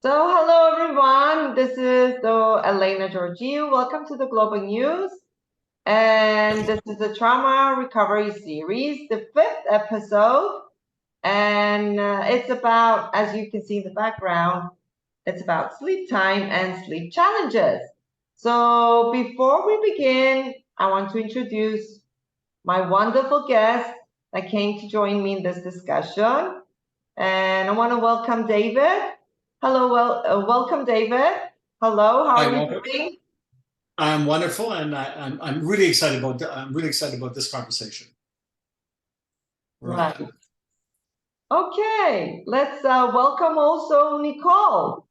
So hello everyone, this is Elena Georgiou. Welcome to the Global News. And this is the Trauma Recovery Series, the 5th episode. And it's about, as you can see in the background, it's about sleep time and sleep challenges. So before we begin, I want to introduce my wonderful guest that came to join me in this discussion. And I want to welcome David. Hello, welcome, David. Hello, how are you doing? I'm wonderful, and I'm really excited about this conversation. Right. Okay, let's welcome also Nicole.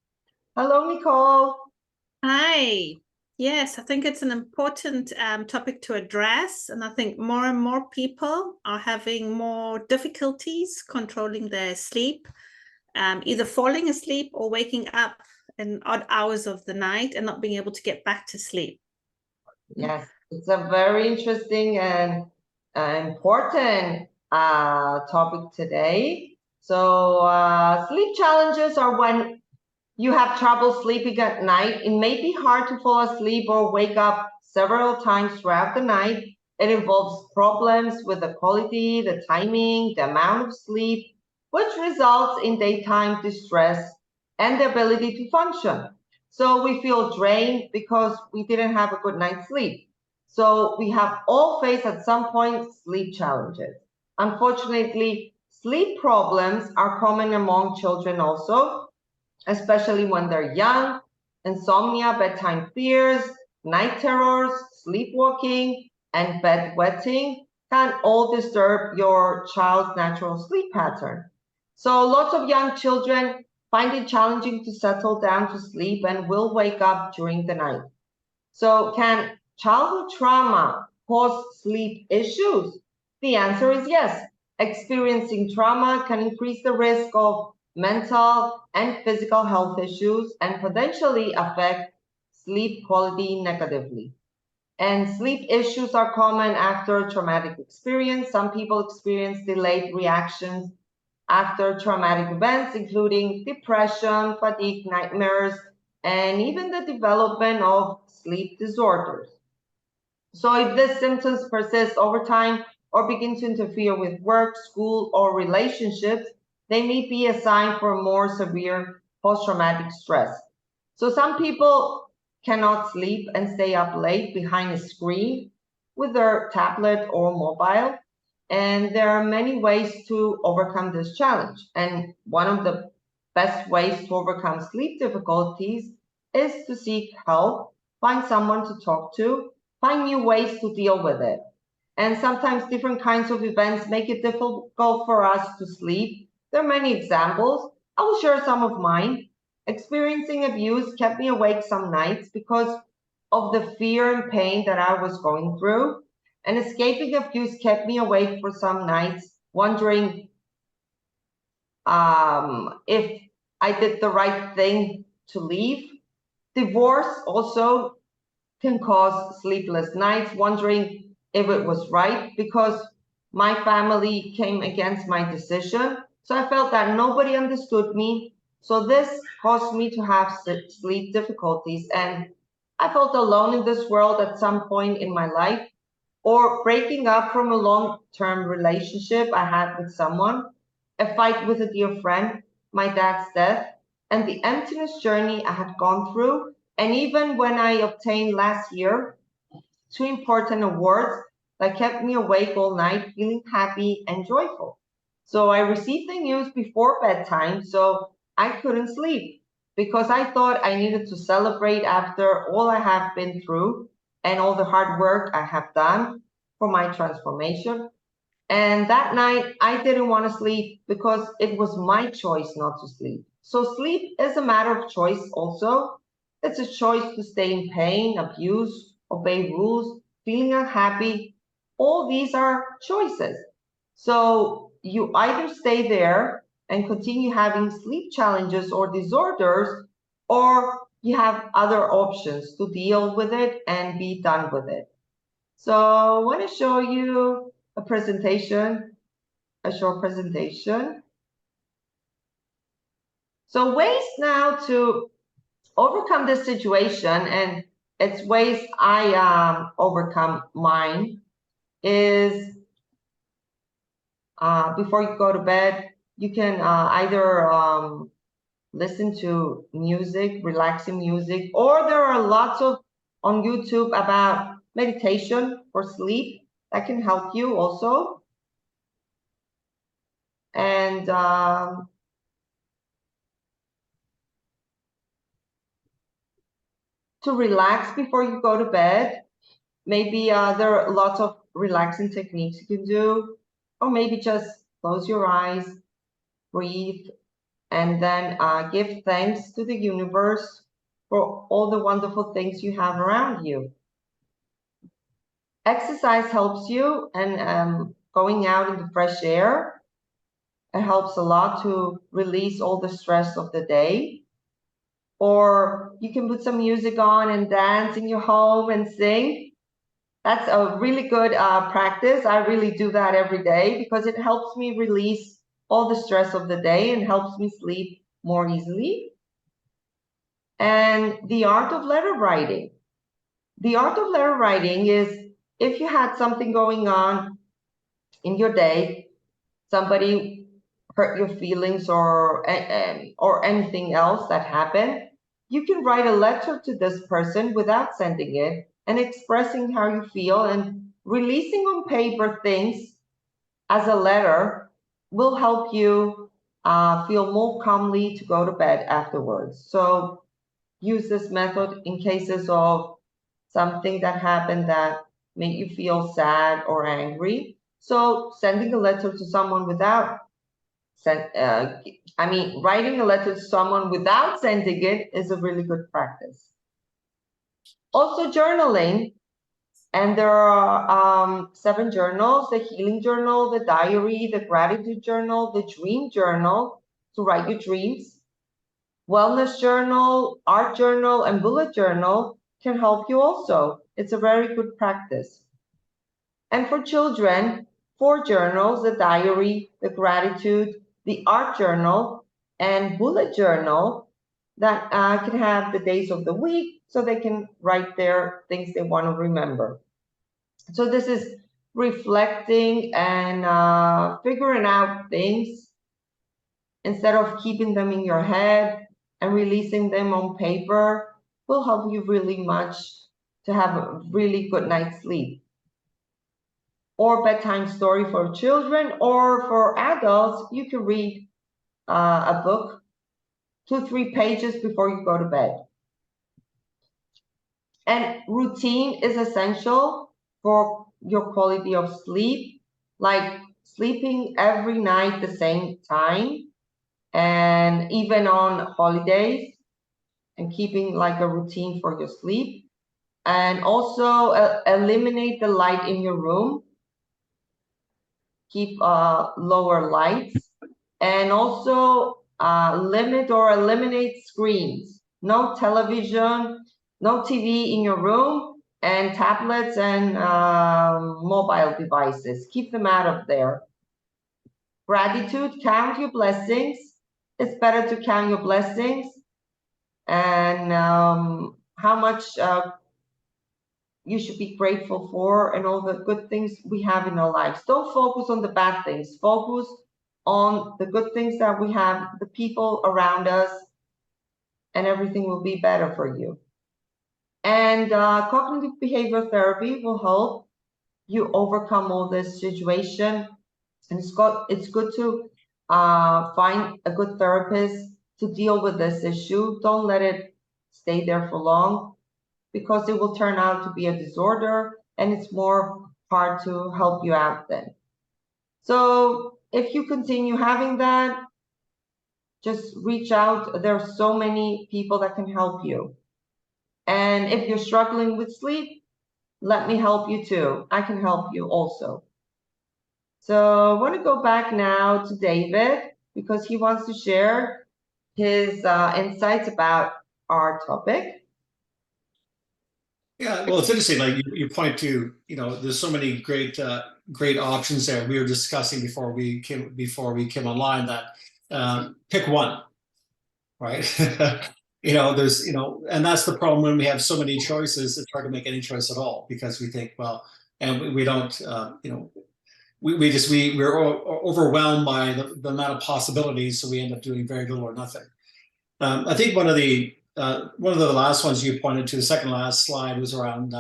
Hello, Nicole. Hi. Yes, I think it's an important topic to address, and I think more and more people are having more difficulties controlling their sleep, either falling asleep or waking up in odd hours of the night and not being able to get back to sleep. Yes, it's a very interesting and important topic today. So sleep challenges are when you have trouble sleeping at night. It may be hard to fall asleep or wake up several times throughout the night. It involves problems with the quality, the timing, the amount of sleep, which results in daytime distress and the ability to function. So we feel drained because we didn't have a good night's sleep. So we have all faced at some point sleep challenges. Unfortunately, sleep problems are common among children also, especially when they're young. Insomnia, bedtime fears, night terrors, sleepwalking, and bedwetting can all disturb your child's natural sleep pattern. So lots of young children find it challenging to settle down to sleep and will wake up during the night. So can childhood trauma cause sleep issues? The answer is yes. Experiencing trauma can increase the risk of mental and physical health issues and potentially affect sleep quality negatively. And sleep issues are common after traumatic experience. Some people experience delayed reactions after traumatic events, including depression, fatigue, nightmares, and even the development of sleep disorders. So if these symptoms persist over time or begin to interfere with work, school, or relationships, they may be a sign for more severe post-traumatic stress. So some people cannot sleep and stay up late behind a screen with their tablet or mobile. And there are many ways to overcome this challenge. And one of the best ways to overcome sleep difficulties is to seek help, find someone to talk to, find new ways to deal with it. And sometimes different kinds of events make it difficult for us to sleep. There are many examples. I will share some of mine. Experiencing abuse kept me awake some nights because of the fear and pain that I was going through. And escaping abuse kept me awake for some nights, wondering if I did the right thing to leave. Divorce also can cause sleepless nights, wondering if it was right because my family came against my decision. So I felt that nobody understood me. So this caused me to have sleep difficulties. And I felt alone in this world at some point in my life, or breaking up from a long-term relationship I had with someone, a fight with a dear friend, my dad's death, and the emptiness journey I had gone through. And even when I obtained last year 2 important awards that kept me awake all night, feeling happy and joyful. So I received the news before bedtime, so I couldn't sleep because I thought I needed to celebrate after all I have been through and all the hard work I have done for my transformation. And that night, I didn't want to sleep because it was my choice not to sleep. So sleep is a matter of choice also. It's a choice to stay in pain, abuse, obey rules, feeling unhappy. All these are choices. So you either stay there and continue having sleep challenges or disorders, or you have other options to deal with it and be done with it. So I want to show you a presentation, a short presentation. So ways now to overcome this situation, and it's ways I overcome mine, is before you go to bed, you can either listen to music, relaxing music, or there are lots of on YouTube about meditation for sleep that can help you also. And to relax before you go to bed, maybe there are lots of relaxing techniques you can do, or maybe just close your eyes, breathe, and then give thanks to the universe for all the wonderful things you have around you. Exercise helps you, and going out in the fresh air, it helps a lot to release all the stress of the day. Or you can put some music on and dance in your home and sing. That's a really good practice. I really do that every day because it helps me release all the stress of the day and helps me sleep more easily. And the art of letter writing. The art of letter writing is if you had something going on in your day, somebody hurt your feelings or anything else that happened, you can write a letter to this person without sending it and expressing how you feel, and releasing on paper things as a letter will help you feel more calmly to go to bed afterwards. So use this method in cases of something that happened that made you feel sad or angry. So sending a letter to someone without writing a letter to someone without sending it is a really good practice. Also journaling, and there are 7 journals: the healing journal, the diary, the gratitude journal, the dream journal to write your dreams, wellness journal, art journal, and bullet journal can help you also. It's a very good practice. And for children, 4 journals: the diary, the gratitude, the art journal, and bullet journal that can have the days of the week so they can write their things they want to remember. So this is reflecting and figuring out things instead of keeping them in your head, and releasing them on paper will help you really much to have a really good night's sleep. Or bedtime story for children, or for adults, you can read a book 2-3 pages before you go to bed. And routine is essential for your quality of sleep, like sleeping every night the same time, and even on holidays, and keeping like a routine for your sleep. And also eliminate the light in your room. Keep lower lights, and also limit or eliminate screens. No television, no TV in your room, and tablets and mobile devices. Keep them out of there. Gratitude, count your blessings. It's better to count your blessings and how much you should be grateful for, and all the good things we have in our lives. Don't focus on the bad things. Focus on the good things that we have, the people around us, and everything will be better for you. And cognitive behavior therapy will help you overcome all this situation. And it's good to find a good therapist to deal with this issue. Don't let it stay there for long, because it will turn out to be a disorder, and it's more hard to help you out then. So if you continue having that, just reach out. There are so many people that can help you. And if you're struggling with sleep, let me help you too. I can help you also. So I want to go back now to David, because he wants to share his insights about our topic. Yeah, well, it's interesting. Like you point to, there's so many great options there. We were discussing before we came online that pick one. right? You know, there's, you know, and that's the problem when we have so many choices. It's hard to make any choice at all because we think, well, and we don't, you know, we're overwhelmed by the amount of possibilities, so we end up doing very little or nothing. I think one of the last ones you pointed to, the second last slide, was around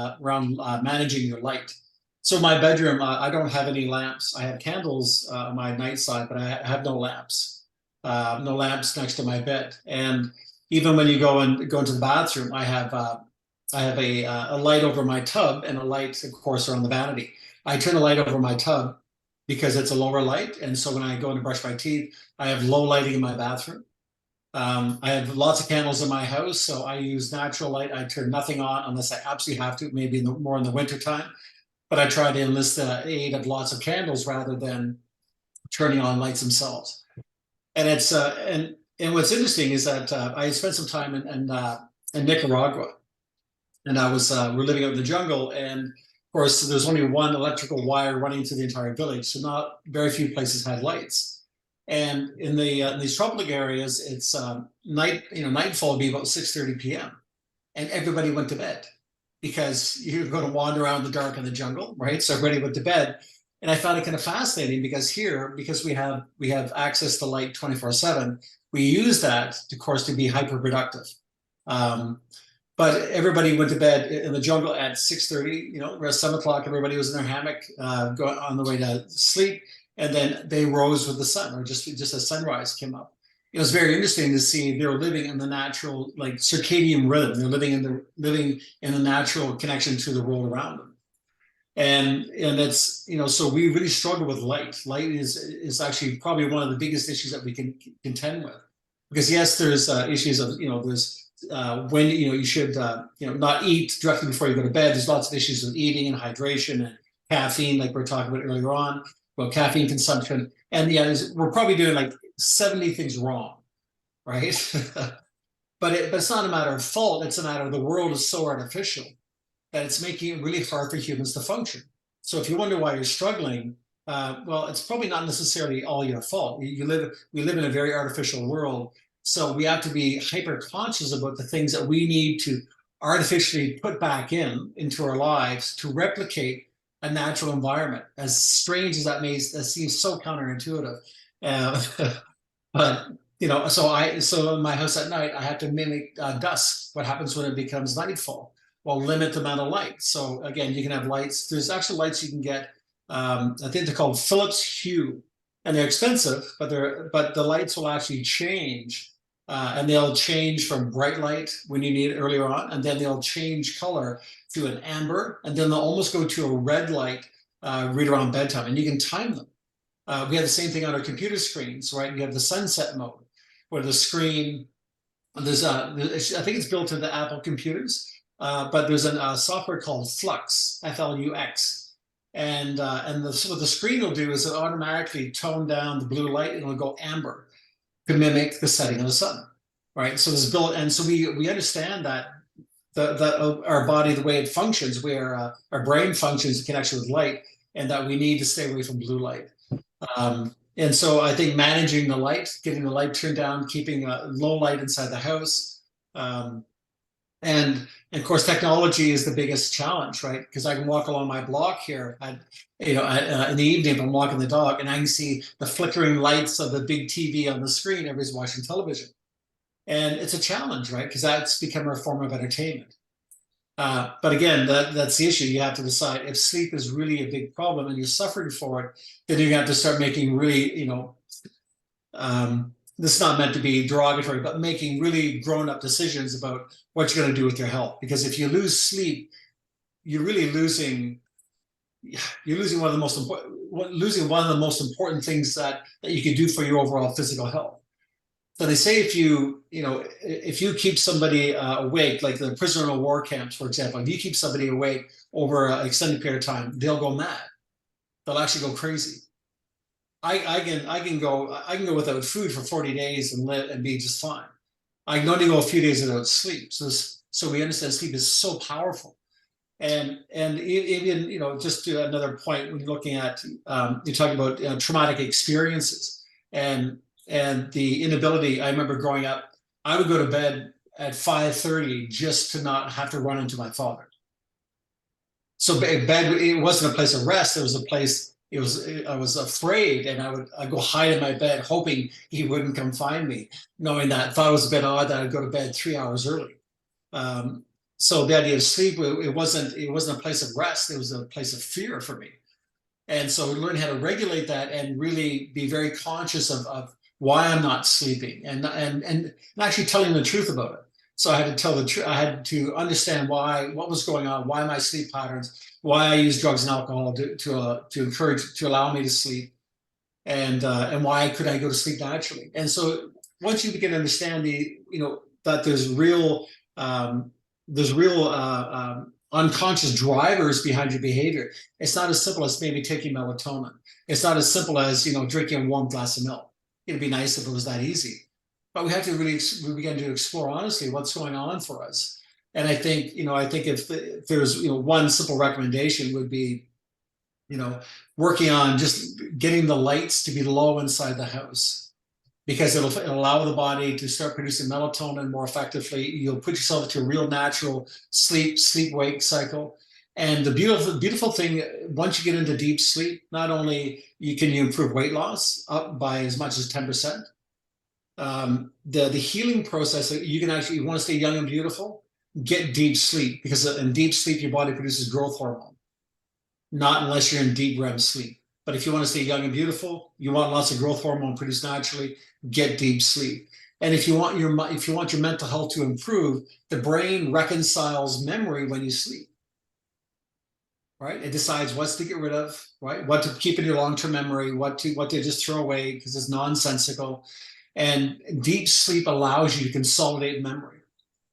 managing your light. So my bedroom, I don't have any lamps. I have candles on my nightside, but I have no lamps. No lamps next to my bed. And even when you go into the bathroom, I have a light over my tub and a light, of course, around the vanity. I turn the light over my tub because it's a lower light, and so when I go in to brush my teeth, I have low lighting in my bathroom. I have lots of candles in my house, so I use natural light. I turn nothing on unless I absolutely have to, maybe more in the winter time. But I try to enlist the aid of lots of candles rather than turning on lights themselves. And it's and what's interesting is that I spent some time in Nicaragua, and we're living out in the jungle, and of course there's only one electrical wire running through the entire village, so not very few places had lights. And in these tropical areas, it's nightfall would be about 6:30 p.m. and everybody went to bed because you're going to wander around the dark in the jungle, right? So everybody went to bed. And I found it kind of fascinating because we have access to light 24/7, we use that, of course, to be hyper productive. But everybody went to bed in the jungle at 6:30, around 7 o'clock, everybody was in their hammock, going on the way to sleep. And then they rose with the sun, or just as sunrise came up. It was very interesting to see they were living in the natural, like, circadian rhythm. They're living in the natural connection to the world around them. And it's, so we really struggle with light. Light is actually probably one of the biggest issues that we can contend with. Because yes, there's issues of, there's when, you should, not eat directly before you go to bed. There's lots of issues with eating and hydration and caffeine, like we were talking about earlier on, about caffeine consumption. And yeah, we're probably doing like 70 things wrong, right? But it's not a matter of fault. It's a matter of the world is so artificial that it's making it really hard for humans to function. So if you wonder why you're struggling, well, it's probably not necessarily all your fault. We live in a very artificial world. So we have to be hyper conscious about the things that we need to artificially put back into our lives to replicate a natural environment. As strange as that seems so counterintuitive. But so in my house at night, I have to mimic dusk. What happens when it becomes nightfall? Well, limit the amount of light. So again, you can have lights. There's actually lights you can get. I think they're called Philips Hue, and they're expensive, but the lights will actually change, and they'll change from bright light when you need it earlier on, and then they'll change color to an amber, and then they'll almost go to a red light right around bedtime, and you can time them. We have the same thing on our computer screens, right? You have the sunset mode, where the screen, I think it's built into Apple computers. But there's a software called Flux, F-L-U-X, and what the screen will do is it automatically tone down the blue light and it'll go amber to mimic the setting of the sun, right? So there's and so we understand that our body, the way it functions, where our brain functions in connection with light, and that we need to stay away from blue light. And so I think managing the light, getting the light turned down, keeping low light inside the house. And of course, technology is the biggest challenge, right? Because I can walk along my block here, in the evening, if I'm walking the dog, and I can see the flickering lights of the big TV on the screen. Everybody's watching television, and it's a challenge, right? Because that's become a form of entertainment. But again, that's the issue. You have to decide if sleep is really a big problem and you're suffering for it. Then you have to start making really, this is not meant to be derogatory, but making really grown-up decisions about what you're going to do with your health. Because if you lose sleep, you're really losing one of the most important things that you can do for your overall physical health. So they say if you keep somebody awake, like the prisoner of war camps, for example, if you keep somebody awake over an extended period of time, they'll go mad. They'll actually go crazy. I can go without food for 40 days and live and be just fine. I can only go a few days without sleep. So we understand sleep is so powerful. And even, just to another point, when you're looking at, you're talking about traumatic experiences and the inability. I remember growing up, I would go to bed at 5:30 just to not have to run into my father. So bed, it wasn't a place of rest. It was a place, I was afraid, and I'd go hide in my bed hoping he wouldn't come find me, knowing that, thought it was a bit odd that I'd go to bed 3 hours early. So the idea of sleep, it wasn't a place of rest. It was a place of fear for me. And so learn how to regulate that and really be very conscious of why I'm not sleeping, and actually telling the truth about it. So I had to tell the truth. I had to understand what was going on, why my sleep patterns, why I use drugs and alcohol to allow me to sleep, and why could I go to sleep naturally. And so once you begin to understand that there's real unconscious drivers behind your behavior. It's not as simple as maybe taking melatonin. It's not as simple as drinking a warm glass of milk. It'd be nice if it was that easy, but we have to really begin to explore honestly what's going on for us. And I think if there's one simple recommendation would be working on just getting the lights to be low inside the house, because it'll allow the body to start producing melatonin more effectively. You'll put yourself into a real natural sleep-wake cycle. And the beautiful thing, once you get into deep sleep, not only can you improve weight loss up by as much as 10%, the healing process, you want to stay young and beautiful, get deep sleep, because in deep sleep, your body produces growth hormone, not unless you're in deep REM sleep. But if you want to stay young and beautiful, you want lots of growth hormone produced naturally, get deep sleep. And if you want your mental health to improve, the brain reconciles memory when you sleep. Right? It decides what's to get rid of, right? What to keep in your long-term memory, what to just throw away because it's nonsensical. And deep sleep allows you to consolidate memory,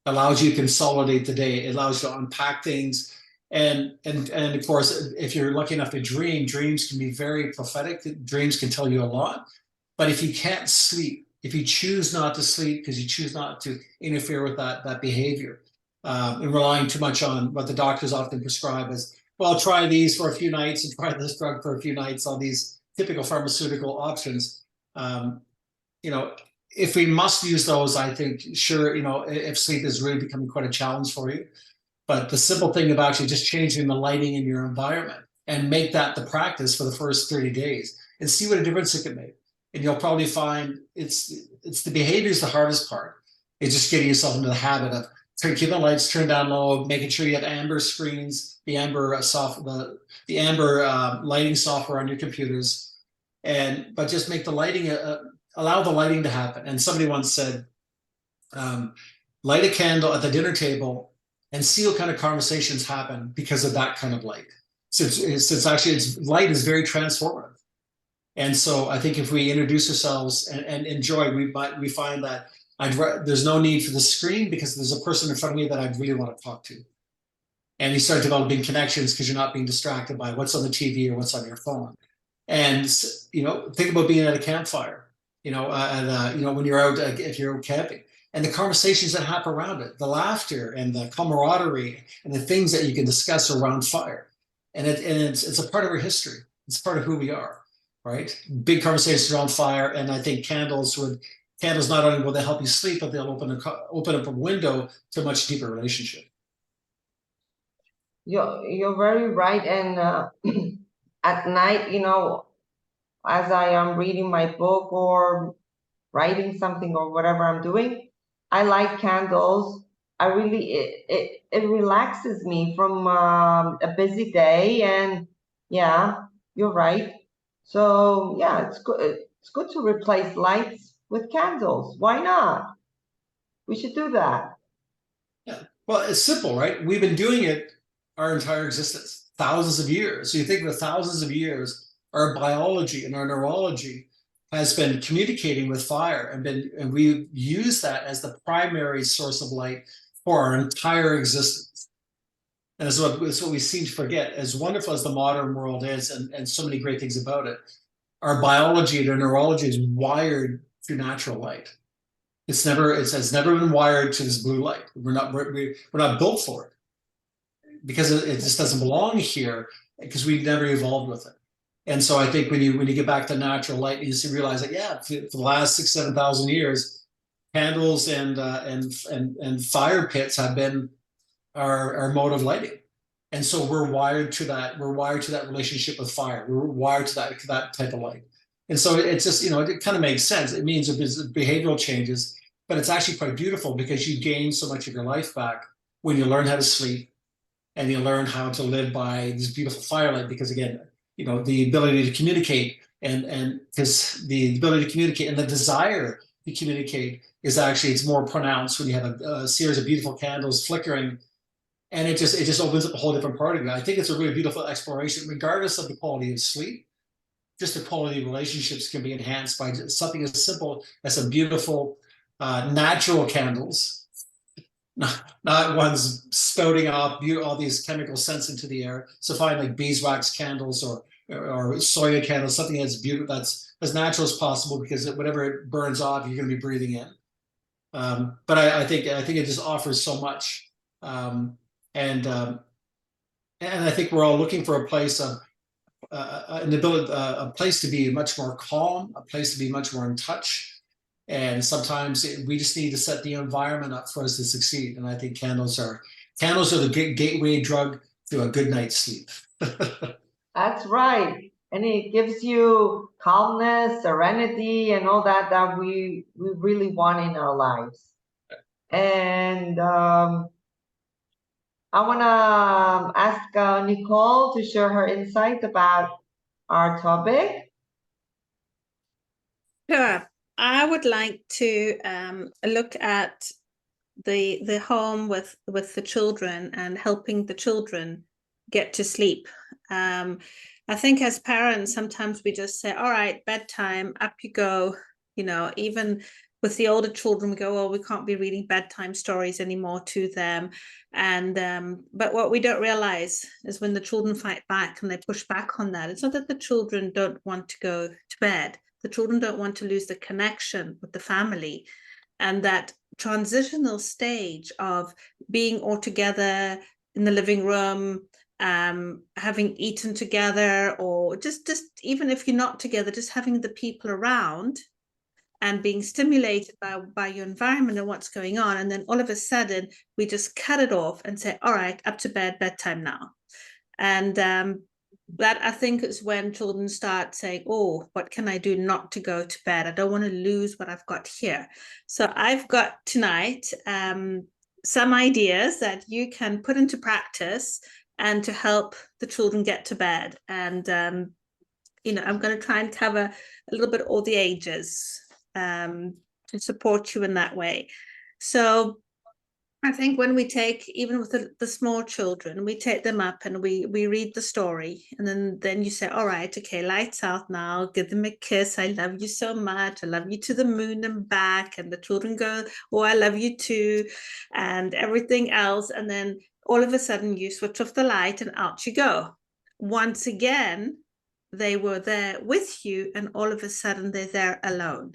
allows you to consolidate the day, it allows you to unpack things. And of course, if you're lucky enough to dream, dreams can be very prophetic. Dreams can tell you a lot. But if you can't sleep, if you choose not to sleep because you choose not to interfere with that behavior, and relying too much on what the doctors often prescribe as, well, try these for a few nights and try this drug for a few nights, all these typical pharmaceutical options. If we must use those, I think, sure, if sleep is really becoming quite a challenge for you. But the simple thing of actually just changing the lighting in your environment and make that the practice for the first 30 days and see what a difference it can make. And you'll probably find it's the behavior is the hardest part. It's just getting yourself into the habit of keeping the lights turned down low, making sure you have amber screens, the amber lighting software on your computers, but just make the lighting allow the lighting to happen. And somebody once said, light a candle at the dinner table and see what kind of conversations happen because of that kind of light. So light is very transformative. And so I think if we introduce ourselves and enjoy, we find that there's no need for the screen because there's a person in front of me that I really want to talk to. And you start developing connections because you're not being distracted by what's on the TV or what's on your phone. And think about being at a campfire. When you're out, if you're out camping, and the conversations that happen around it, the laughter and the camaraderie and the things that you can discuss around fire. And it's a part of our history. It's part of who we are, right? Big conversations around fire. And I think candles not only will they help you sleep, but they'll open up a window to a much deeper relationship. You're very right. And at night, as I am reading my book or writing something or whatever I'm doing, I light candles. It relaxes me from a busy day. And yeah, you're right. So yeah, it's good to replace lights with candles. Why not? We should do that. Yeah. Well, it's simple, right? We've been doing it our entire existence, thousands of years. So you think of thousands of years, our biology and our neurology has been communicating with fire, and we use that as the primary source of light for our entire existence. And it's what we seem to forget. As wonderful as the modern world is, and so many great things about it, our biology and our neurology is wired through natural light. It has never been wired to this blue light. We're not built for it because it just doesn't belong here because we never evolved with it. And so I think when you get back to natural light, you just realize that, yeah, for the last 6,000 to 7,000 years, candles and fire pits have been our mode of lighting. And so we're wired to that. We're wired to that relationship with fire. We're wired to that type of light. And so it's just, it kind of makes sense. It means there's behavioral changes, but it's actually quite beautiful because you gain so much of your life back when you learn how to sleep and you learn how to live by this beautiful firelight. Because again, the ability to communicate and because the ability to communicate and the desire to communicate is actually, it's more pronounced when you have a series of beautiful candles flickering. And it just opens up a whole different part of it. I think it's a really beautiful exploration, regardless of the quality of sleep. Just the quality of relationships can be enhanced by something as simple as some beautiful, natural candles, not ones spouting off all these chemical scents into the air. So find like beeswax candles or soya candles, something that's beautiful, that's as natural as possible, because whatever it burns off, you're going to be breathing in. But I think it just offers so much. And I think we're all looking for a place of an ability, a place to be much more calm, a place to be much more in touch. And sometimes we just need to set the environment up for us to succeed. And I think candles are the gateway drug to a good night's sleep. That's right. And it gives you calmness, serenity, and all that we really want in our lives. And I want to ask Nicole to share her insight about our topic. Sure. I would like to look at the home with the children and helping the children get to sleep. I think as parents, sometimes we just say, all right, bedtime, up you go. Even with the older children, we go, well, we can't be reading bedtime stories anymore to them. And but what we don't realize is when the children fight back and they push back on that, it's not that the children don't want to go to bed. The children don't want to lose the connection with the family. And that transitional stage of being all together in the living room, having eaten together, or just even if you're not together, just having the people around and being stimulated by your environment and what's going on. And then all of a sudden, we just cut it off and say, all right, up to bed, bedtime now. And that, I think, is when children start saying, oh, what can I do not to go to bed? I don't want to lose what I've got here. So I've got tonight some ideas that you can put into practice and to help the children get to bed. And, I'm going to try and cover a little bit all the ages to support you in that way. So I think when we take, even with the small children, we take them up and we read the story, and then you say, all right, okay, lights out now, give them a kiss. I love you so much. I love you to the moon and back. And the children go, oh, I love you too, and everything else. And then all of a sudden you switch off the light and out you go. Once again, they were there with you, and all of a sudden they're there alone.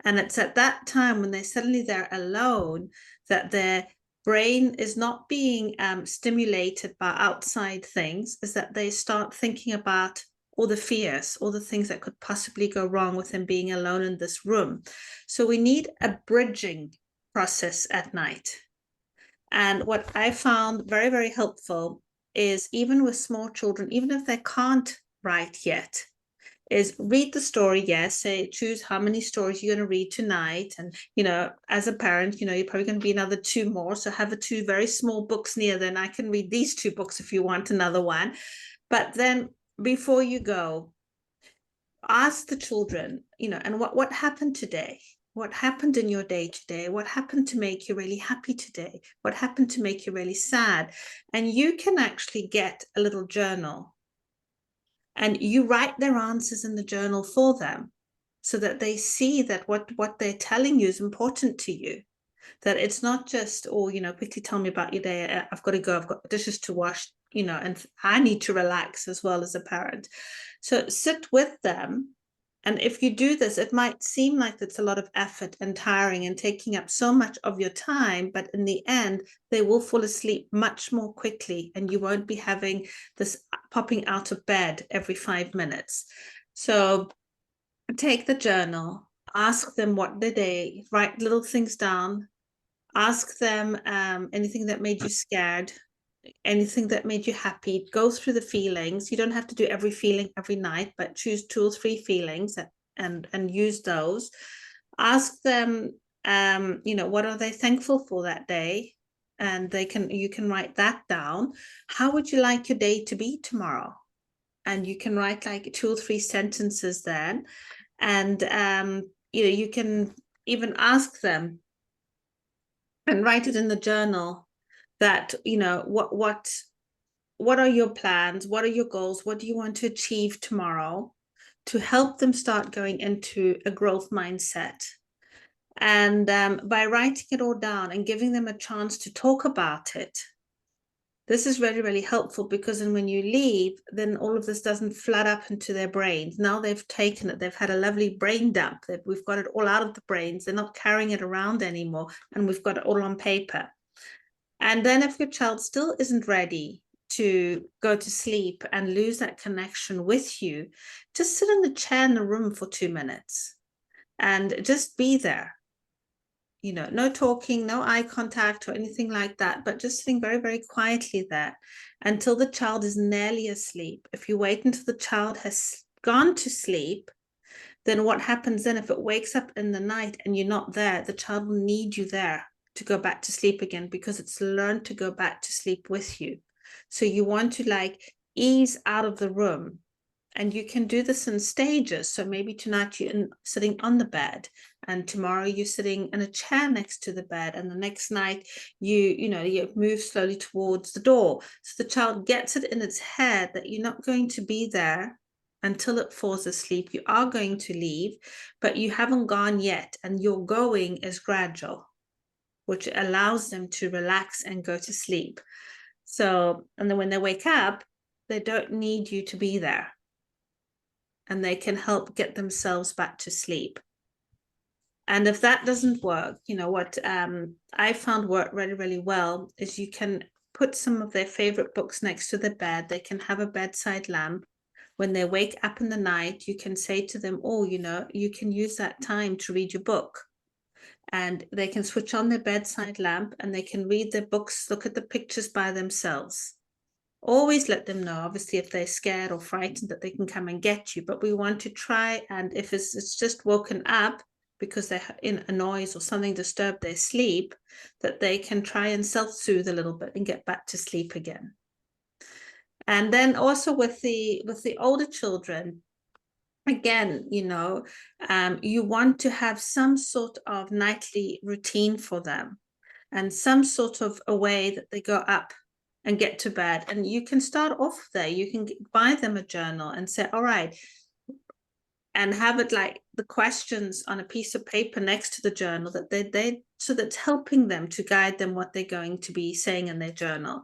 And it's at that time when they're alone that their brain is not being stimulated by outside things, is that they start thinking about all the fears, all the things that could possibly go wrong with them being alone in this room. So we need a bridging process at night. And what I found very, very helpful is, even with small children, even if they can't write yet, is read the story. Yes, say, choose how many stories you're going to read tonight. And, as a parent, you're probably going to be another 2 more. So have 2 very small books near, then I can read these 2 books if you want another one. But then before you go, ask the children, and what happened today? What happened in your day today? What happened to make you really happy today? What happened to make you really sad? And you can actually get a little journal, and you write their answers in the journal for them, so that they see that what they're telling you is important to you. That it's not just, oh, quickly tell me about your day. I've got to go. I've got dishes to wash, and I need to relax as well as a parent. So sit with them. And if you do this, it might seem like it's a lot of effort and tiring and taking up so much of your time, but in the end, they will fall asleep much more quickly, and you won't be having this popping out of bed every 5 minutes. So take the journal, ask them what did they, write little things down, ask them anything that made you scared, anything that made you happy, go through the feelings. You don't have to do every feeling every night, but choose 2 or 3 feelings and use those. Ask them, what are they thankful for that day? And you can write that down. How would you like your day to be tomorrow? And you can write like 2 or 3 sentences then. And, you can even ask them and write it in the journal that, what are your plans? What are your goals? What do you want to achieve tomorrow, to help them start going into a growth mindset? And by writing it all down and giving them a chance to talk about it, this is really, really helpful, because then when you leave, then all of this doesn't flood up into their brains. Now they've taken it, they've had a lovely brain dump, we've got it all out of the brains, they're not carrying it around anymore, and we've got it all on paper. And then if your child still isn't ready to go to sleep and lose that connection with you, just sit in the chair in the room for 2 minutes and just be there. No talking, no eye contact or anything like that, but just sitting very, very quietly there until the child is nearly asleep. If you wait until the child has gone to sleep, then what happens then, if it wakes up in the night and you're not there, the child will need you there to go back to sleep again, because it's learned to go back to sleep with you. So you want to ease out of the room. And you can do this in stages. So maybe tonight you're sitting on the bed, and tomorrow you're sitting in a chair next to the bed, and the next night you move slowly towards the door. So the child gets it in its head that you're not going to be there until it falls asleep. You are going to leave, but you haven't gone yet, and your going is gradual, which allows them to relax and go to sleep. So, and then when they wake up, they don't need you to be there, and they can help get themselves back to sleep. And if that doesn't work, what I found worked really, really well is you can put some of their favorite books next to the bed. They can have a bedside lamp. When they wake up in the night, you can say to them, you can use that time to read your book. And they can switch on their bedside lamp and they can read their books, look at the pictures by themselves. Always let them know, obviously, if they're scared or frightened, that they can come and get you. But we want to try, and if it's just woken up because they're in a noise or something disturbed their sleep, that they can try and self-soothe a little bit and get back to sleep again. And then also with the older children, again, you want to have some sort of nightly routine for them, and some sort of a way that they go up and get to bed. And you can start off there. You can buy them a journal and say, all right, and have it like the questions on a piece of paper next to the journal, that so that's helping them to guide them what they're going to be saying in their journal.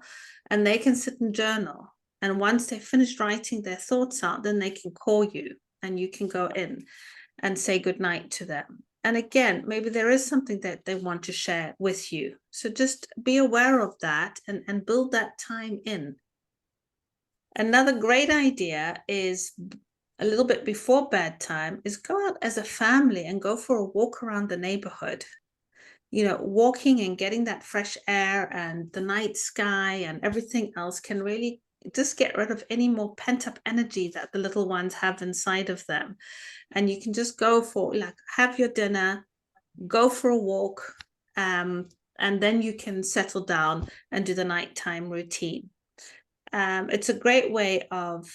And they can sit and journal. And once they've finished writing their thoughts out, then they can call you and you can go in and say goodnight to them. And again, maybe there is something that they want to share with you. So just be aware of that and build that time in. Another great idea is, a little bit before bedtime, is go out as a family and go for a walk around the neighborhood. Walking and getting that fresh air and the night sky and everything else can really just get rid of any more pent-up energy that the little ones have inside of them. And you can just go for, have your dinner, go for a walk, and then you can settle down and do the nighttime routine. It's a great way of,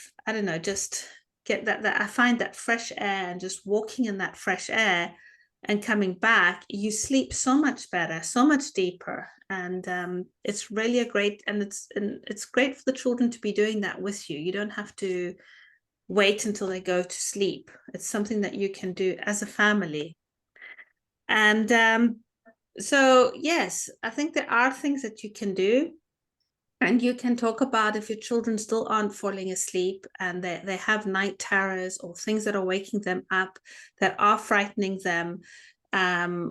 just get that I find that fresh air, and just walking in that fresh air and coming back, you sleep so much better, so much deeper. And it's really it's great for the children to be doing that with you. You don't have to wait until they go to sleep. It's something that you can do as a family. And so, yes, I think there are things that you can do. And you can talk about, if your children still aren't falling asleep and they have night terrors or things that are waking them up, that are frightening them,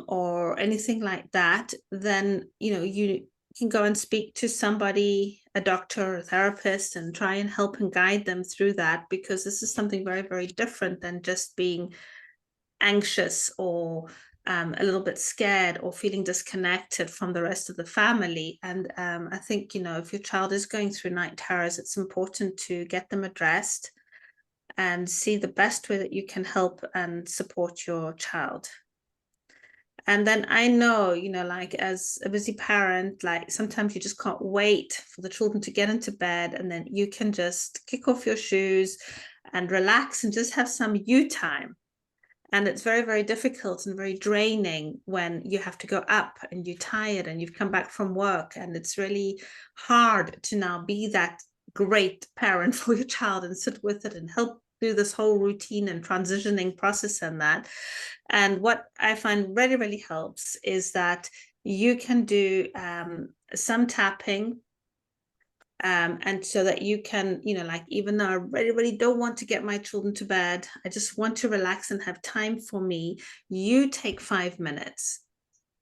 or anything like that, then, you can go and speak to somebody, a doctor or a therapist, and try and help and guide them through that, because this is something very, very different than just being anxious or a little bit scared or feeling disconnected from the rest of the family. And I think, if your child is going through night terrors, it's important to get them addressed and see the best way that you can help and support your child. And then I know, like as a busy parent, like sometimes you just can't wait for the children to get into bed, and then you can just kick off your shoes and relax and just have some you time. And it's very, very difficult and very draining when you have to go up and you're tired and you've come back from work, and it's really hard to now be that great parent for your child and sit with it and help do this whole routine and transitioning process and that. And what I find really, really helps is that you can do some tapping, and so that you can, like, even though I really, really don't want to get my children to bed, I just want to relax and have time for me, you take 5 minutes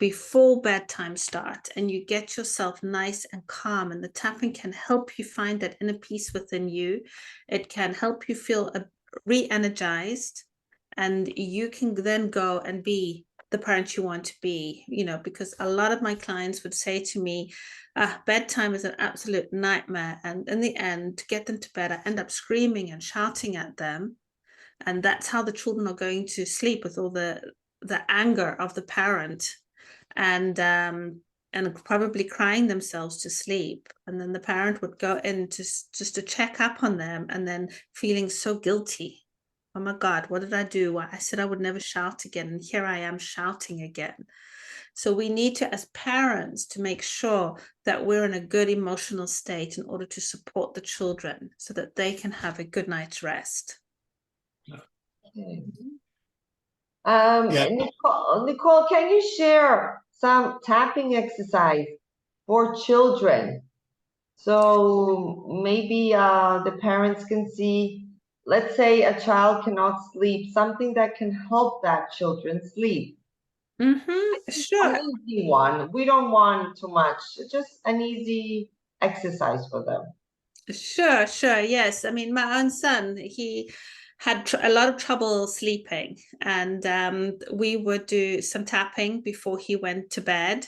before bedtime start and you get yourself nice and calm, and the tapping can help you find that inner peace within you. It can help you feel re-energized, and you can then go and be the parent you want to be, because a lot of my clients would say to me, bedtime is an absolute nightmare, and in the end, to get them to bed, I end up screaming and shouting at them, and that's how the children are going to sleep, with all the anger of the parent, and probably crying themselves to sleep. And then the parent would go in just to check up on them, and then feeling so guilty. Oh my God, what did I do? I said I would never shout again, and here I am shouting again. So we need to, as parents, to make sure that we're in a good emotional state in order to support the children so that they can have a good night's rest. Okay. Yeah. Nicole, can you share some tapping exercise for children? So maybe the parents can see, let's say a child cannot sleep, something that can help that children sleep. Sure. An easy one. We don't want too much, just an easy exercise for them. Sure, yes. I mean, my own son, he had a lot of trouble sleeping, and we would do some tapping before he went to bed.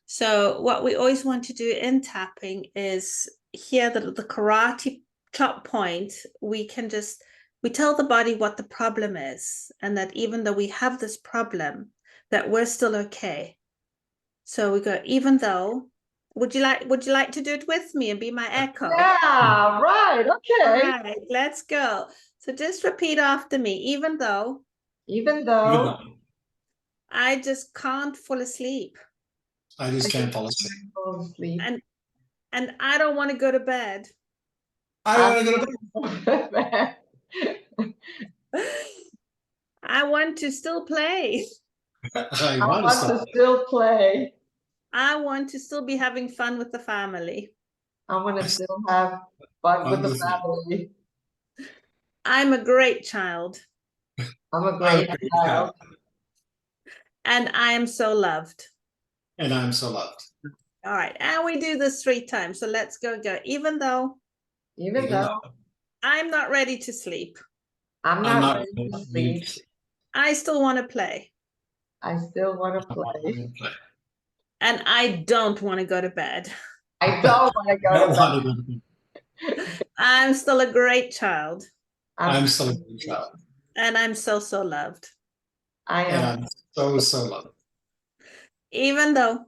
So what we always want to do in tapping is here, the karate chop point, we tell the body what the problem is, and that even though we have this problem, that we're still okay. So we go, even though, would you like to do it with me and be my echo? Yeah, right. Okay. All right, let's go. So just repeat after me. Even though I just can't fall asleep. I just can't fall asleep. And I don't want to go to bed. I don't want to go to bed. I want to still play. I want to still play. I want to still be having fun with the family. I want to still have fun with the family. I'm a great child. I'm a great child. And I am so loved. And I'm so loved. All right. And we do this 3 times. So let's go. Even though I'm not ready to sleep. I'm not ready to sleep. I still want to play. I still want to play. And I don't want to go to bed. I don't want to go to bed. I'm still a great child. I'm still a great child. And I'm so loved. I am. And I'm so loved. Even though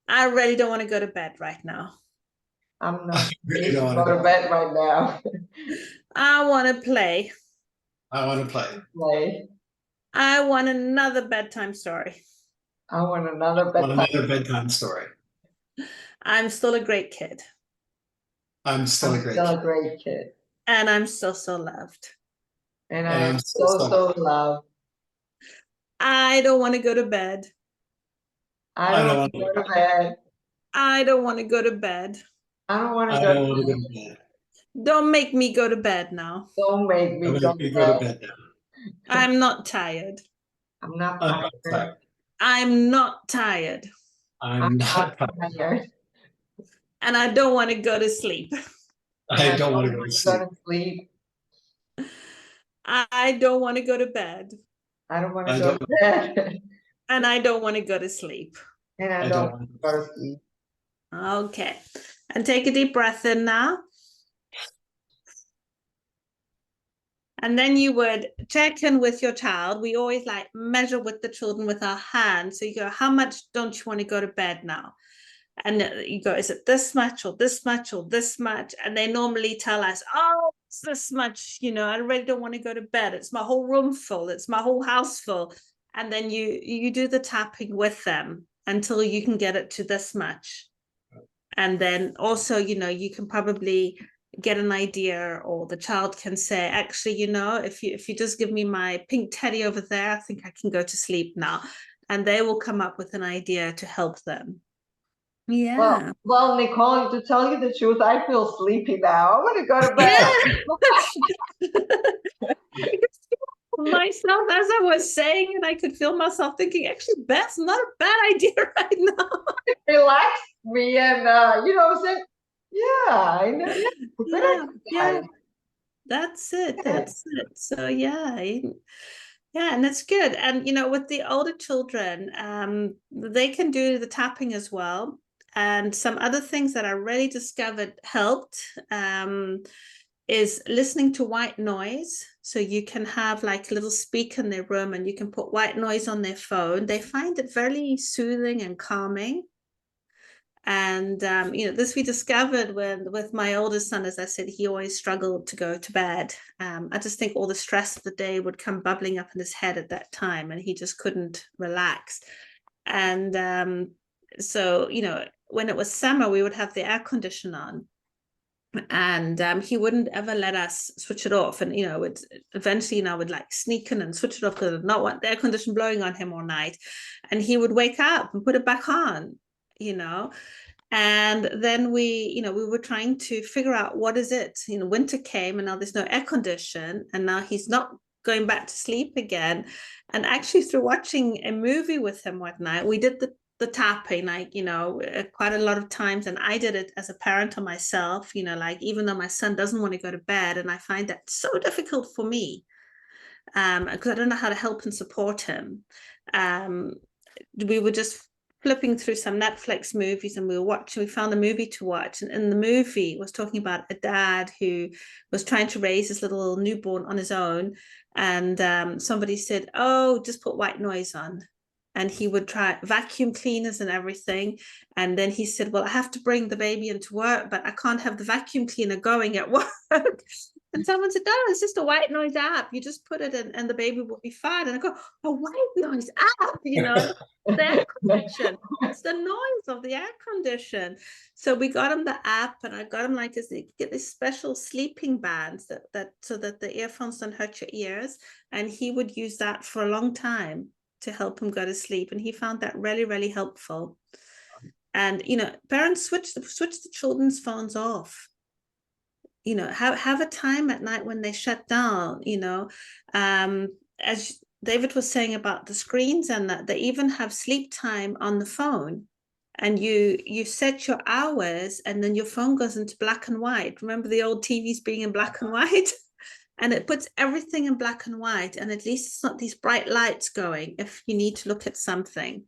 I really don't want to go to bed right now. I'm not ready to go to bed right now. I want to play. I want to play. I want another bedtime story. I want another bedtime story. I'm still a great kid. I'm still a great kid. And I'm so loved. And I'm so loved. I don't want to go to bed. I don't want to go to bed. I don't want to go to bed. I don't want to go to bed. Don't make me go to bed now. Don't make me go to bed now. I'm not tired. I'm not tired. I'm not tired. I'm not tired. And I don't want to go to sleep. I don't want to go to sleep. I don't want to go to bed. I don't want to I go to bed. And I don't want to go to sleep. And I I don't don't want to go to sleep. Okay. And take a deep breath in now. And then you would check in with your child. We always like measure with the children with our hands. So you go, how much don't you want to go to bed now? And you go, is it this much or this much or this much? And they normally tell us, oh, it's this much, you know, I really don't want to go to bed. It's my whole room full. It's my whole house full. And then you do the tapping with them until you can get it to this much. And then also, you know, you can probably get an idea, or the child can say, actually, you know, if you just give me my pink teddy over there, I think I can go to sleep now. And they will come up with an idea to help them. Yeah. Well, Nicole, to tell you the truth, I feel sleepy now. I want to go to bed. Yeah. Myself, as I was saying, and I could feel myself thinking, actually, bed's not a bad idea right now. Relax me, and you know what I'm saying? Yeah, I know. Yeah, Yeah. That's it. That's it. So yeah, and it's good. And you know, with the older children, they can do the tapping as well. And some other things that I really discovered helped is listening to white noise. So you can have like a little speaker in their room, and you can put white noise on their phone. They find it very soothing and calming. And you know, this we discovered with my oldest son. As I said, he always struggled to go to bed. I just think all the stress of the day would come bubbling up in his head at that time, and he just couldn't relax. And so, you know, when it was summer, we would have the air conditioner on, and he wouldn't ever let us switch it off. And you know, eventually, you know, I would like sneak in and switch it off because I did not want the air conditioner blowing on him all night. And he would wake up and put it back on, you know. And then we were trying to figure out, what is it? You know, winter came and now there's no air condition, and now he's not going back to sleep again. And actually, through watching a movie with him one night, we did the tapping, like, you know, quite a lot of times. And I did it as a parent on myself, you know, like, even though my son doesn't want to go to bed, and I find that so difficult for me, because I don't know how to help and support him. We were just flipping through some Netflix movies, and we found a movie to watch. And in the movie, it was talking about a dad who was trying to raise his little newborn on his own. And somebody said, oh, just put white noise on. And he would try vacuum cleaners and everything. And then he said, well, I have to bring the baby into work, but I can't have the vacuum cleaner going at work. And someone said, no, it's just a white noise app. You just put it in and the baby will be fine. And I go, a white noise app, you know, the air condition. It's the noise of the air condition. So we got him the app, and I got him like this, get these special sleeping bands that so that the earphones don't hurt your ears. And he would use that for a long time to help him go to sleep. And he found that really, really helpful. And, you know, parents switch the children's phones off. You know, have a time at night when they shut down, you know, as David was saying about the screens, and that they even have sleep time on the phone. And you set your hours, and then your phone goes into black and white. Remember the old TVs being in black and white? And it puts everything in black and white, and at least it's not these bright lights going if you need to look at something.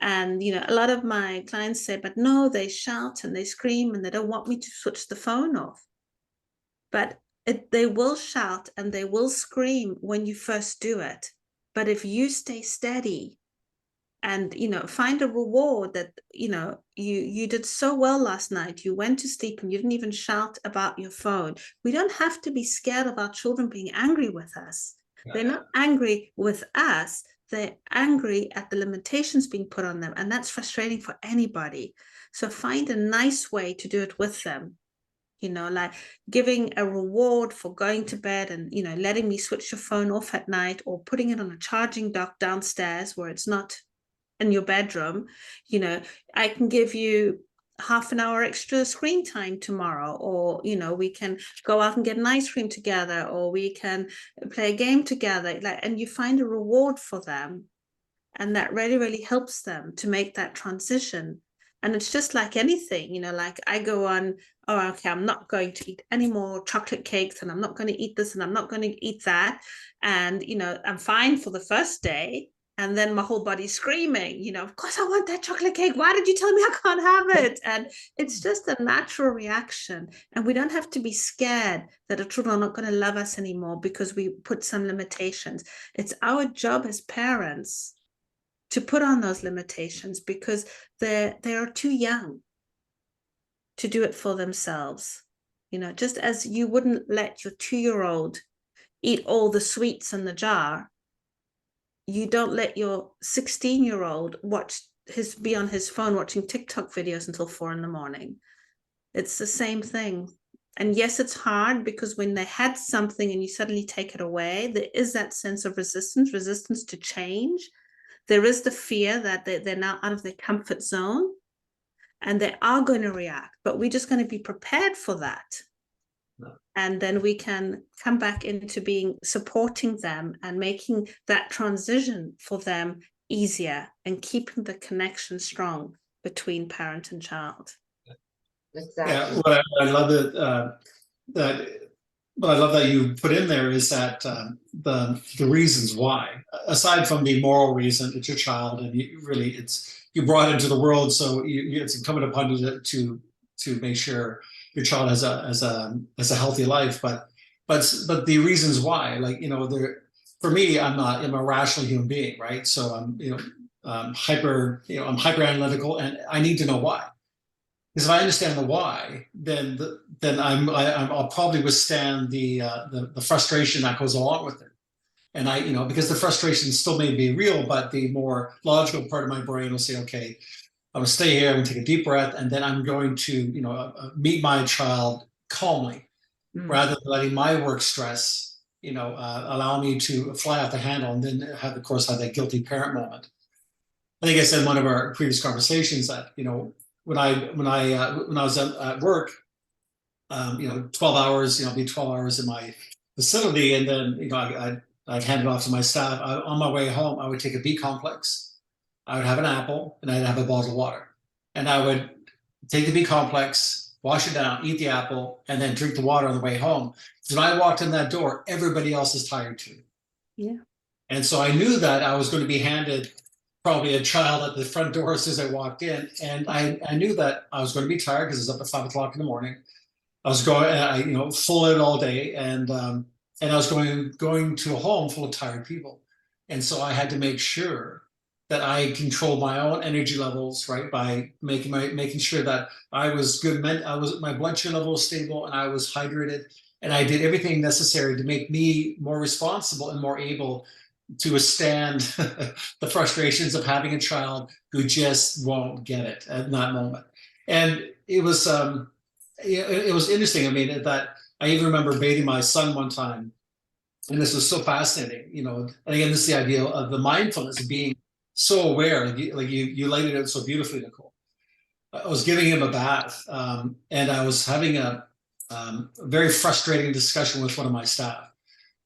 And, you know, a lot of my clients say, but no, they shout and they scream and they don't want me to switch the phone off. But they will shout and they will scream when you first do it. But if you stay steady and, you know, find a reward that, you know, you did so well last night, you went to sleep and you didn't even shout about your phone. We don't have to be scared of our children being angry with us. They're not angry with us. They're angry at the limitations being put on them. And that's frustrating for anybody. So find a nice way to do it with them. You know, like giving a reward for going to bed and, you know, letting me switch your phone off at night, or putting it on a charging dock downstairs where it's not in your bedroom. You know, I can give you half an hour extra screen time tomorrow, or, you know, we can go out and get an ice cream together, or we can play a game together. Like, and you find a reward for them. And that really, really helps them to make that transition. And it's just like anything, like I go on, oh, okay, I'm not going to eat any more chocolate cakes, and I'm not going to eat this, and I'm not going to eat that. And, I'm fine for the first day. And then my whole body's screaming, of course I want that chocolate cake. Why did you tell me I can't have it? And it's just a natural reaction. And we don't have to be scared that the children are not going to love us anymore because we put some limitations. It's our job as parents to put on those limitations because they are too young to do it for themselves. Just as you wouldn't let your 2-year-old eat all the sweets in the jar, you don't let your 16-year-old be on his phone watching TikTok videos until 4 a.m. It's the same thing. And yes, it's hard because when they had something and you suddenly take it away, there is that sense of resistance to change. There is the fear that they're now out of their comfort zone and they are going to react, but we're just going to be prepared for that. No. And then we can come back into supporting them and making that transition for them easier and keeping the connection strong between parent and child. Exactly. Yeah, what I love what I love that you put in there is that the reasons why, aside from the moral reason, it's your child and you brought it into the world, so it's incumbent upon you to make sure your child has a healthy life. But the reasons why, for me, I'm a rational human being, right? So I'm hyper analytical, and I need to know why. Because if I understand the why, then I'll probably withstand the frustration that goes along with it. And because the frustration still may be real, but the more logical part of my brain will say, okay, I'm gonna stay here, I'm gonna take a deep breath, and then I'm going to meet my child calmly, rather than letting my work stress allow me to fly off the handle and then have that guilty parent moment. I think I said in one of our previous conversations that when I was at work, 12 hours, be 12 hours in my facility, and then I'd hand it off to my staff. On my way home, I would take a B complex, I would have an apple, and I'd have a bottle of water, and I would take the B complex, wash it down, eat the apple, and then drink the water on the way home. So when I walked in that door, everybody else is tired too. Yeah. And so I knew that I was going to be handed probably a child at the front door as soon as I walked in. And I knew that I was going to be tired because it was up at 5 o'clock in the morning. I was going, full in all day, and I was going to a home full of tired people. And so I had to make sure that I controlled my own energy levels, right, by making sure that I was good. My blood sugar level was stable, and I was hydrated, and I did everything necessary to make me more responsible and more able to withstand the frustrations of having a child who just won't get it at that moment. And it was interesting. I mean, that I even remember bathing my son one time, and this was so fascinating. And again, this is the idea of the mindfulness of being so aware. Like you laid it out so beautifully, Nicole. I was giving him a bath, and I was having a very frustrating discussion with one of my staff,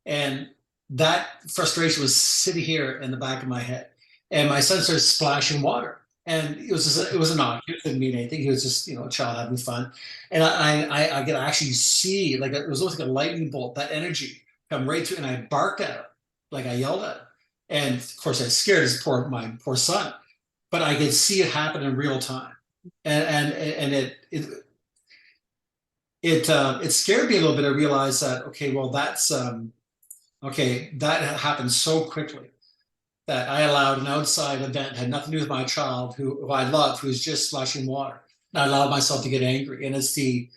and that frustration was sitting here in the back of my head, and my son started splashing water, and it was innocuous, didn't mean anything. He was just a child having fun, and I could actually see, it was almost like a lightning bolt, that energy come right through, and I barked at him, I yelled at him, and of course I scared my poor son, but I could see it happen in real time, and it scared me a little bit. I realized that, okay, well, that's that happened so quickly that I allowed an outside event, had nothing to do with my child, who I love, who's just splashing water. And I allowed myself to get angry. And it's the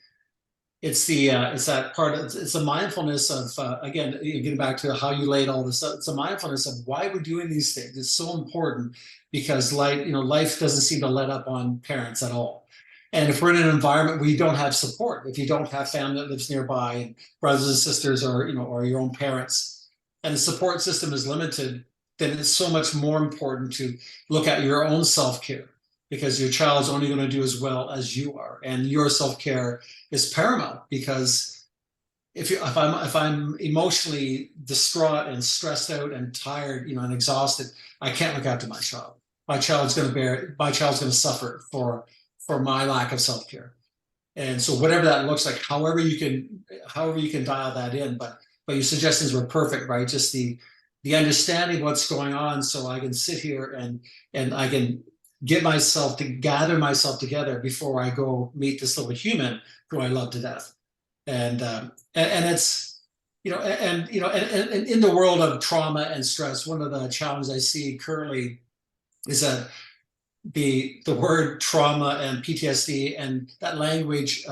mindfulness of, again, getting back to how you laid all this out. It's a mindfulness of why we're doing these things. It's so important because life doesn't seem to let up on parents at all. And if we're in an environment where you don't have support, if you don't have family that lives nearby, and brothers and sisters, or your own parents, and the support system is limited, then it's so much more important to look at your own self-care, because your child is only going to do as well as you are, and your self-care is paramount. Because if I'm emotionally distraught and stressed out and tired, and exhausted, I can't look after my child. My child's going to suffer for for my lack of self-care. And so whatever that looks like, however you can dial that in, but your suggestions were perfect, right? Just the understanding what's going on, so I can sit here and I can get myself to gather myself together before I go meet this little human who I love to death. And it's, and in the world of trauma and stress, one of the challenges I see currently is that the word trauma and PTSD and that language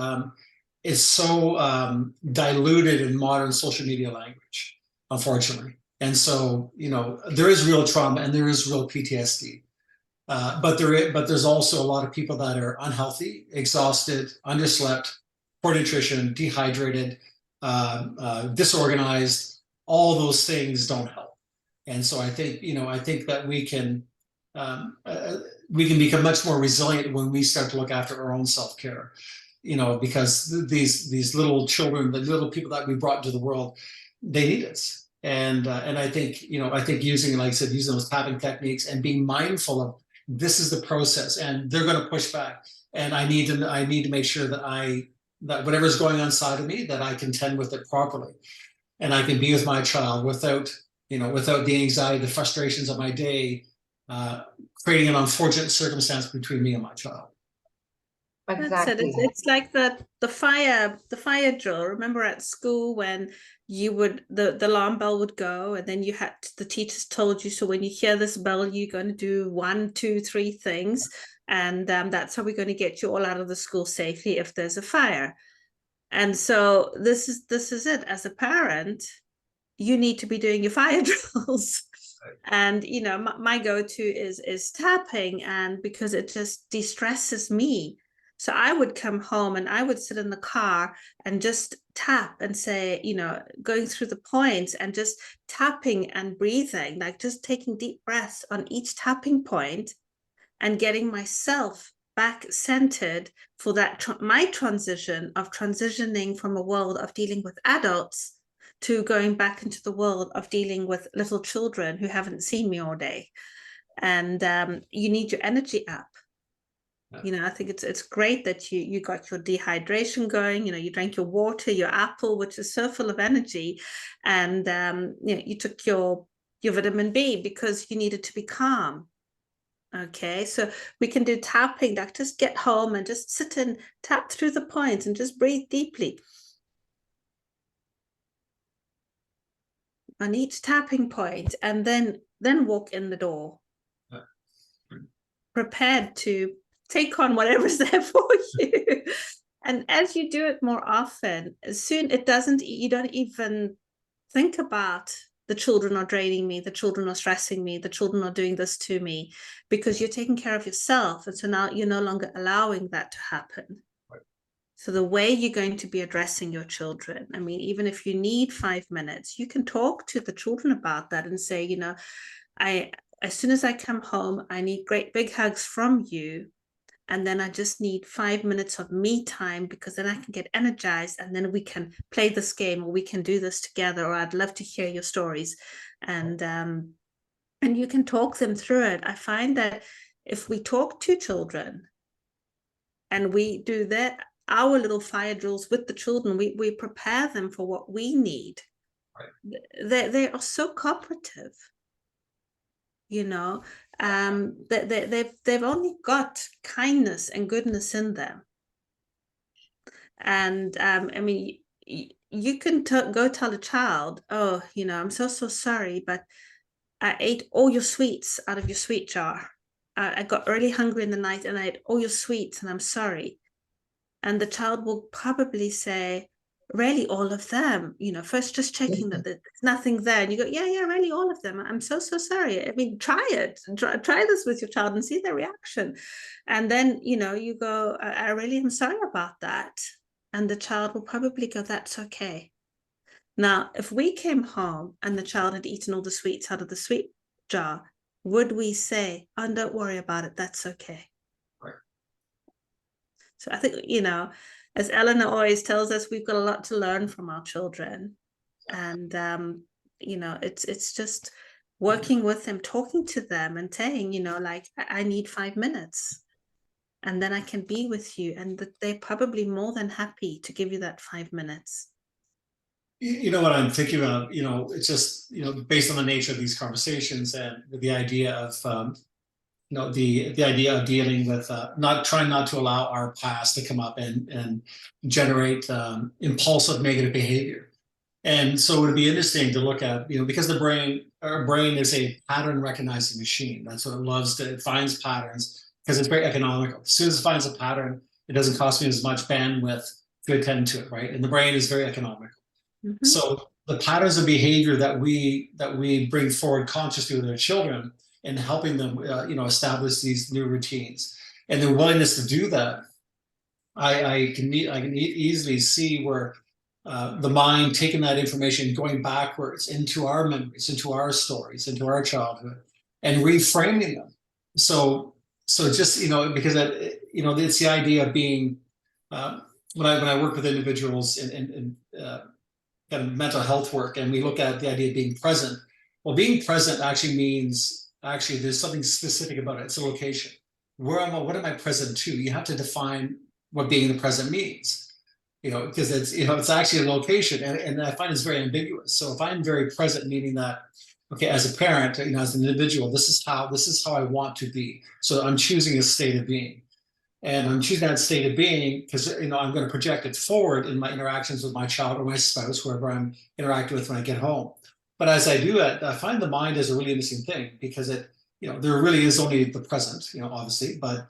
is so diluted in modern social media language, unfortunately. And so, there is real trauma and there is real PTSD. But there's also a lot of people that are unhealthy, exhausted, underslept, poor nutrition, dehydrated, disorganized. All those things don't help. And so I think that we can become much more resilient when we start to look after our own self-care. Because these little children, the little people that we brought into the world, they need us. And I think using, like I said, using those tapping techniques and being mindful of this is the process, and they're going to push back, and I need to make sure that whatever's going on inside of me, that I contend with it properly, and I can be with my child without the anxiety, the frustrations of my day, creating an unfortunate circumstance between me and my child. Exactly. It's like the fire drill. Remember at school when the alarm bell would go, and then the teachers told you, so when you hear this bell, you're going to do 1, 2, 3 things, and that's how we're going to get you all out of the school safely if there's a fire. And so this is it. As a parent, you need to be doing your fire drills. And my go-to is tapping, and because it just de-stresses me. So I would come home and I would sit in the car and just tap and say, going through the points and just tapping and breathing, like just taking deep breaths on each tapping point and getting myself back centered for that my transition of transitioning from a world of dealing with adults to going back into the world of dealing with little children who haven't seen me all day. And you need your energy up. I think it's great that you got your dehydration going. You drank your water, your apple, which is so full of energy, and you took your vitamin B because you needed to be calm. Okay, so we can do tapping, like just get home and just sit and tap through the points and just breathe deeply on each tapping point, and then walk in the door, prepared to take on whatever's there for you. And as you do it more often, soon you don't even think about the children are draining me, the children are stressing me, the children are doing this to me, because you're taking care of yourself. And so now you're no longer allowing that to happen. Right. So the way you're going to be addressing your children, I mean, even if you need 5 minutes, you can talk to the children about that and say, as soon as I come home, I need great big hugs from you. And then I just need 5 minutes of me time, because then I can get energized, and then we can play this game, or we can do this together, or I'd love to hear your stories. And you can talk them through it. I find that if we talk to children and we do our little fire drills with the children, we prepare them for what we need. Right. They are so cooperative. They've only got kindness and goodness in them. And I mean, you can go tell a child, oh, I'm so sorry, but I ate all your sweets out of your sweet jar. I got really hungry in the night and I ate all your sweets, and I'm sorry. And the child will probably say, really, all of them? First just checking that there's nothing there, and you go, yeah, really, all of them. I'm so sorry. I mean, try it. Try this with your child and see their reaction. And then you go, I really am sorry about that. And the child will probably go, that's okay. Now, if we came home and the child had eaten all the sweets out of the sweet jar, would we say, oh, don't worry about it, that's okay? Right. So I think, as Elena always tells us, we've got a lot to learn from our children. And, it's just working with them, talking to them and saying, I need 5 minutes. and then I can be with you, and that they're probably more than happy to give you that 5 minutes. You know what I'm thinking of, it's just, based on the nature of these conversations and the idea of, the idea of dealing with trying not to allow our past to come up and generate impulsive negative behavior. And so it would be interesting to look at, because our brain is a pattern recognizing machine. That's what it loves to, it finds patterns because it's very economical. As soon as it finds a pattern, it doesn't cost me as much bandwidth to attend to it, right? And the brain is very economical. Mhm. So the patterns of behavior that we bring forward consciously with our children and helping them, establish these new routines and their willingness to do that, I can easily see where the mind taking that information, going backwards into our memories, into our stories, into our childhood, and reframing them. So just because it's the idea of being when I work with individuals in kind of mental health work, and we look at the idea of being present. Well, being present actually means there's something specific about it. It's a location. What am I present to? You have to define what being the present means. Because it's actually a location, and I find it's very ambiguous. So if I'm very present, meaning that, okay, as a parent, as an individual, this is how I want to be. So I'm choosing a state of being. And I'm choosing that state of being because I'm going to project it forward in my interactions with my child or my spouse, whoever I'm interacting with when I get home. But as I do it, I find the mind is a really interesting thing because there really is only the present, obviously. But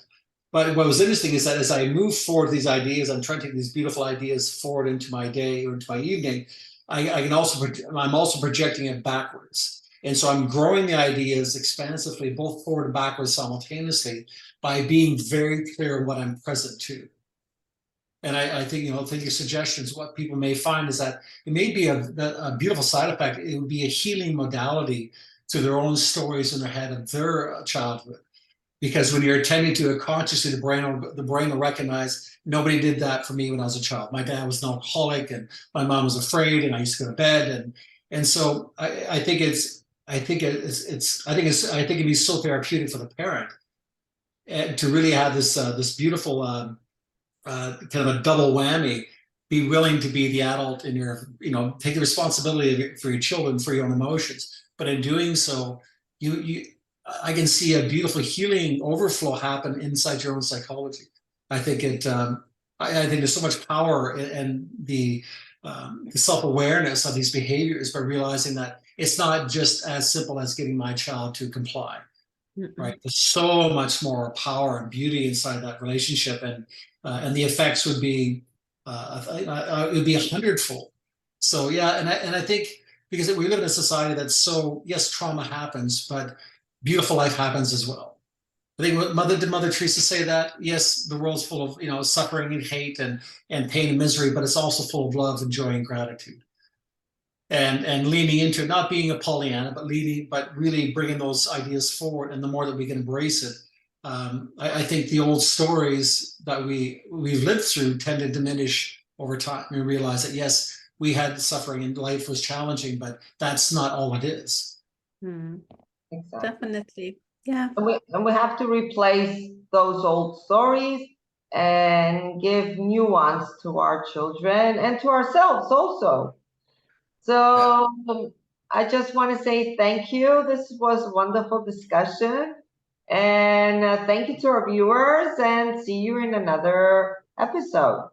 what was interesting is that as I move forward these ideas, I'm trying to take these beautiful ideas forward into my day or into my evening. I'm also projecting it backwards. And so I'm growing the ideas expansively, both forward and backwards simultaneously, by being very clear what I'm present to. And I think, thinking suggestions, what people may find is that it may be a beautiful side effect. It would be a healing modality to their own stories in their head of their childhood. Because when you're attending to it consciously, the brain will recognize nobody did that for me when I was a child. My dad was an alcoholic, and my mom was afraid, and I used to go to bed, and so I think it'd be so therapeutic for the parent to really have this beautiful kind of a double whammy. Be willing to be the adult in your, take the responsibility for your children, for your own emotions. But in doing so, I can see a beautiful healing overflow happen inside your own psychology. I think I think there's so much power in the self-awareness of these behaviors by realizing that it's not just as simple as getting my child to comply. Right? There's so much more power and beauty inside that relationship, and the effects would be it would be 100-fold. So yeah, and I think because we live in a society that's so, yes, trauma happens, but beautiful life happens as well. I think did Mother Teresa say that? Yes, the world's full of suffering and hate and pain and misery, but it's also full of love and joy and gratitude. And leaning into it, not being a Pollyanna, but really bringing those ideas forward. And the more that we can embrace it, I think the old stories that we've lived through tend to diminish over time. We realize that, yes, we had suffering and life was challenging, but that's not all it is. Exactly. Definitely. Yeah. And we have to replace those old stories and give nuance to our children and to ourselves also. So I just want to say thank you. This was a wonderful discussion. And thank you to our viewers, and see you in another episode.